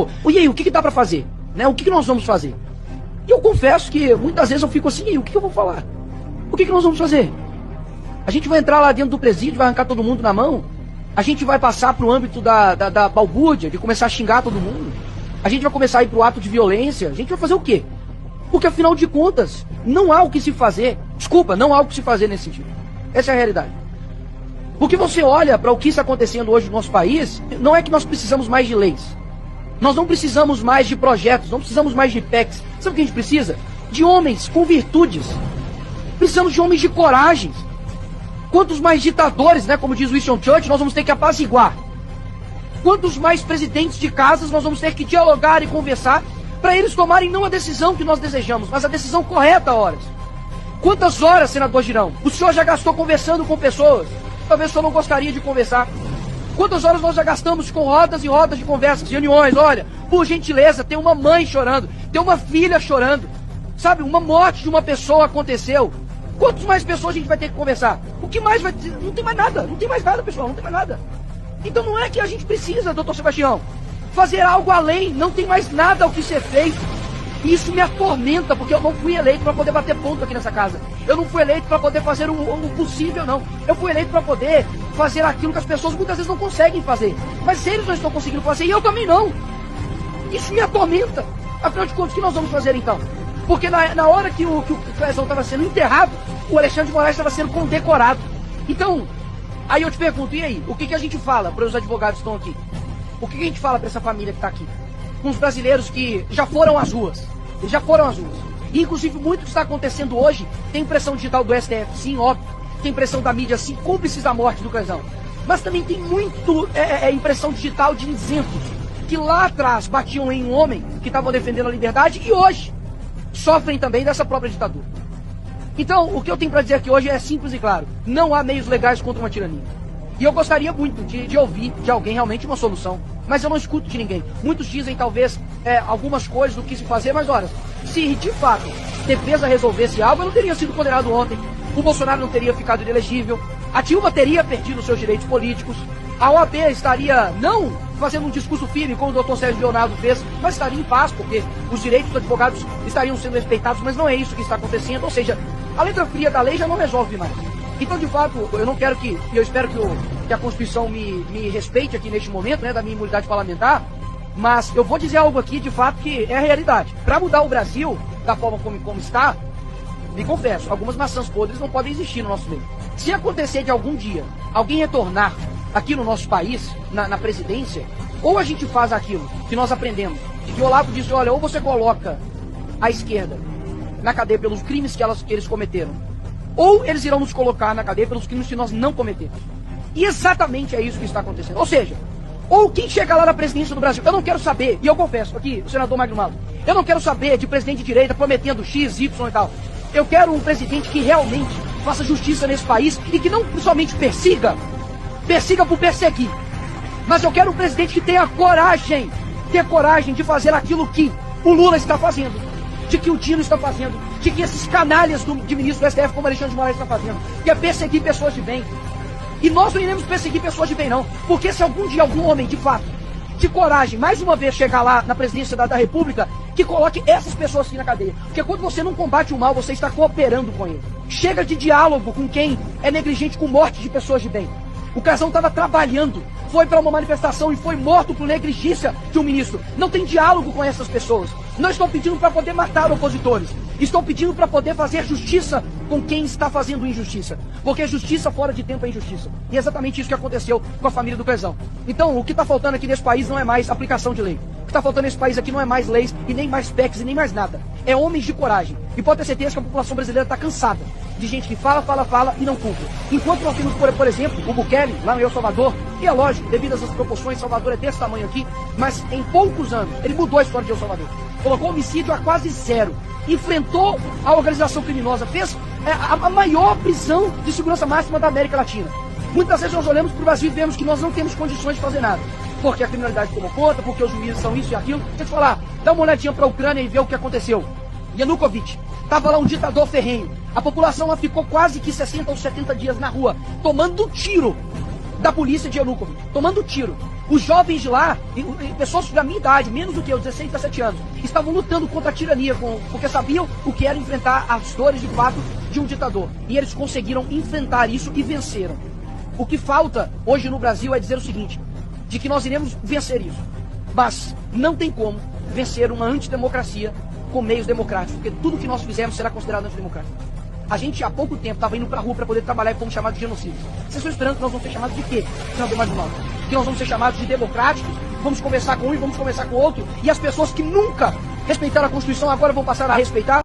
pô, e aí, o que dá pra fazer? Né? O que nós vamos fazer? E eu confesso que muitas vezes eu fico assim, e aí, o que eu vou falar? O que nós vamos fazer? A gente vai entrar lá dentro do presídio, vai arrancar todo mundo na mão? A gente vai passar pro âmbito da balbúrdia, de começar a xingar todo mundo? A gente vai começar a ir pro ato de violência? A gente vai fazer o quê? Porque afinal de contas, não há o que se fazer. Desculpa, não há o que se fazer nesse sentido. Essa é a realidade. Porque você olha para o que está acontecendo hoje no nosso país, não é que nós precisamos mais de leis. Nós não precisamos mais de projetos, não precisamos mais de PECs. Sabe o que a gente precisa? De homens com virtudes. Precisamos de homens de coragem. Quantos mais ditadores, né, como diz Winston Churchill, nós vamos ter que apaziguar? Quantos mais presidentes de casas nós vamos ter que dialogar e conversar para eles tomarem não a decisão que nós desejamos, mas a decisão correta, horas? Quantas horas, senador Girão, o senhor já gastou conversando com pessoas? Talvez o senhor não gostaria de conversar. Quantas horas nós já gastamos com rodas e rodas de conversas, reuniões? Olha, por gentileza, tem uma mãe chorando, tem uma filha chorando. Sabe, uma morte de uma pessoa aconteceu. Quantas mais pessoas a gente vai ter que conversar? O que mais vai ter? Não tem mais nada, não tem mais nada, pessoal, não tem mais nada. Então não é que a gente precisa, doutor Sebastião, fazer algo além, não tem mais nada ao que ser feito. E isso me atormenta, porque eu não fui eleito para poder bater ponto aqui nessa casa. Eu não fui eleito para poder fazer o possível, não. Eu fui eleito para poder fazer aquilo que as pessoas muitas vezes não conseguem fazer. Mas eles não estão conseguindo fazer, e eu também não. Isso me atormenta. Afinal de contas, o que nós vamos fazer então? Porque na hora que o Clezão estava sendo enterrado, o Alexandre de Moraes estava sendo condecorado. Então, aí eu te pergunto, e aí? O que a gente fala para os advogados que estão aqui? O que a gente fala para essa família que está aqui? Com os brasileiros que já foram às ruas. Eles já foram às ruas. E, inclusive, muito que está acontecendo hoje, tem pressão digital do STF, sim, óbvio. Tem pressão da mídia, sim, cúmplices da morte do Clezão. Mas também tem muito impressão digital de isentos, que lá atrás batiam em um homem que estavam defendendo a liberdade e hoje sofrem também dessa própria ditadura. Então, o que eu tenho para dizer aqui hoje é simples e claro. Não há meios legais contra uma tirania. E eu gostaria muito de ouvir de alguém realmente uma solução. Mas eu não escuto de ninguém. Muitos dizem talvez algumas coisas do que se fazer, mas olha, se de fato defesa resolvesse algo, eu não teria sido condenado ontem. O Bolsonaro não teria ficado inelegível. A Dilma teria perdido seus direitos políticos. A OAB estaria não fazendo um discurso firme como o doutor Sérgio Leonardo fez, mas estaria em paz, porque os direitos dos advogados estariam sendo respeitados, mas não é isso que está acontecendo. Ou seja, a letra fria da lei já não resolve mais. Então, de fato, eu não quero que, e eu espero que a Constituição me respeite aqui neste momento, né, da minha imunidade parlamentar, mas eu vou dizer algo aqui, de fato, que é a realidade. Para mudar o Brasil, da forma como está, me confesso, algumas maçãs podres não podem existir no nosso meio. Se acontecer de algum dia alguém retornar aqui no nosso país, na presidência, ou a gente faz aquilo que nós aprendemos, de que o Olavo disse, olha, ou você coloca a esquerda na cadeia pelos crimes que eles cometeram, ou eles irão nos colocar na cadeia pelos crimes que nós não cometemos. E exatamente é isso que está acontecendo. Ou seja, ou quem chega lá na presidência do Brasil, eu não quero saber, e eu confesso aqui, o senador Magno Malta, eu não quero saber de presidente de direita prometendo X, Y e tal. Eu quero um presidente que realmente faça justiça nesse país e que não somente persiga por perseguir. Mas eu quero um presidente que tenha coragem de fazer aquilo que o Lula está fazendo, de que o Dino está fazendo, de que esses canalhas de ministro do STF como Alexandre de Moraes está fazendo, que é perseguir pessoas de bem. E nós não iremos perseguir pessoas de bem, não. Porque se algum dia algum homem, de fato, de coragem, mais uma vez chegar lá na presidência da República, que coloque essas pessoas aqui na cadeia. Porque quando você não combate o mal, você está cooperando com ele. Chega de diálogo com quem é negligente com morte de pessoas de bem. O Clezão estava trabalhando, foi para uma manifestação e foi morto por negligência de um ministro. Não tem diálogo com essas pessoas. Não estão pedindo para poder matar opositores. Estão pedindo para poder fazer justiça com quem está fazendo injustiça. Porque justiça fora de tempo é injustiça. E é exatamente isso que aconteceu com a família do Clezão. Então, o que está faltando aqui nesse país não é mais aplicação de lei. O que está faltando nesse país aqui não é mais leis e nem mais PECs e nem mais nada. É homens de coragem. E pode ter certeza que a população brasileira está cansada de gente que fala e não cumpre. Enquanto nós temos, por exemplo, o Bukele, lá no El Salvador, e é lógico, devido às proporções, Salvador é desse tamanho aqui, mas em poucos anos, ele mudou a história de El Salvador. Colocou o homicídio a quase zero. Enfrentou a organização criminosa, fez a maior prisão de segurança máxima da América Latina. Muitas vezes nós olhamos para o Brasil e vemos que nós não temos condições de fazer nada. Porque a criminalidade tomou conta, porque os juízes são isso e aquilo. Deixa eu te falar, dá uma olhadinha para a Ucrânia e vê o que aconteceu. Yanukovych, estava lá um ditador ferrenho. A população lá ficou quase que 60 ou 70 dias na rua, tomando tiro da polícia de Yanukovych. Tomando tiro. Os jovens de lá, pessoas da minha idade, menos do que eu, 16, 17 anos, estavam lutando contra a tirania, porque sabiam o que era enfrentar as dores de fato de um ditador. E eles conseguiram enfrentar isso e venceram. O que falta hoje no Brasil é dizer o seguinte, de que nós iremos vencer isso. Mas não tem como vencer uma antidemocracia com meios democráticos, porque tudo que nós fizermos será considerado antidemocrático. A gente há pouco tempo estava indo pra rua para poder trabalhar e fomos chamados de genocídios. Vocês estão esperando que nós vamos ser chamados de quê? Não tem mais mal. Que nós vamos ser chamados de democráticos, vamos conversar com um e vamos conversar com o outro, e as pessoas que nunca respeitaram a Constituição agora vão passar a respeitar?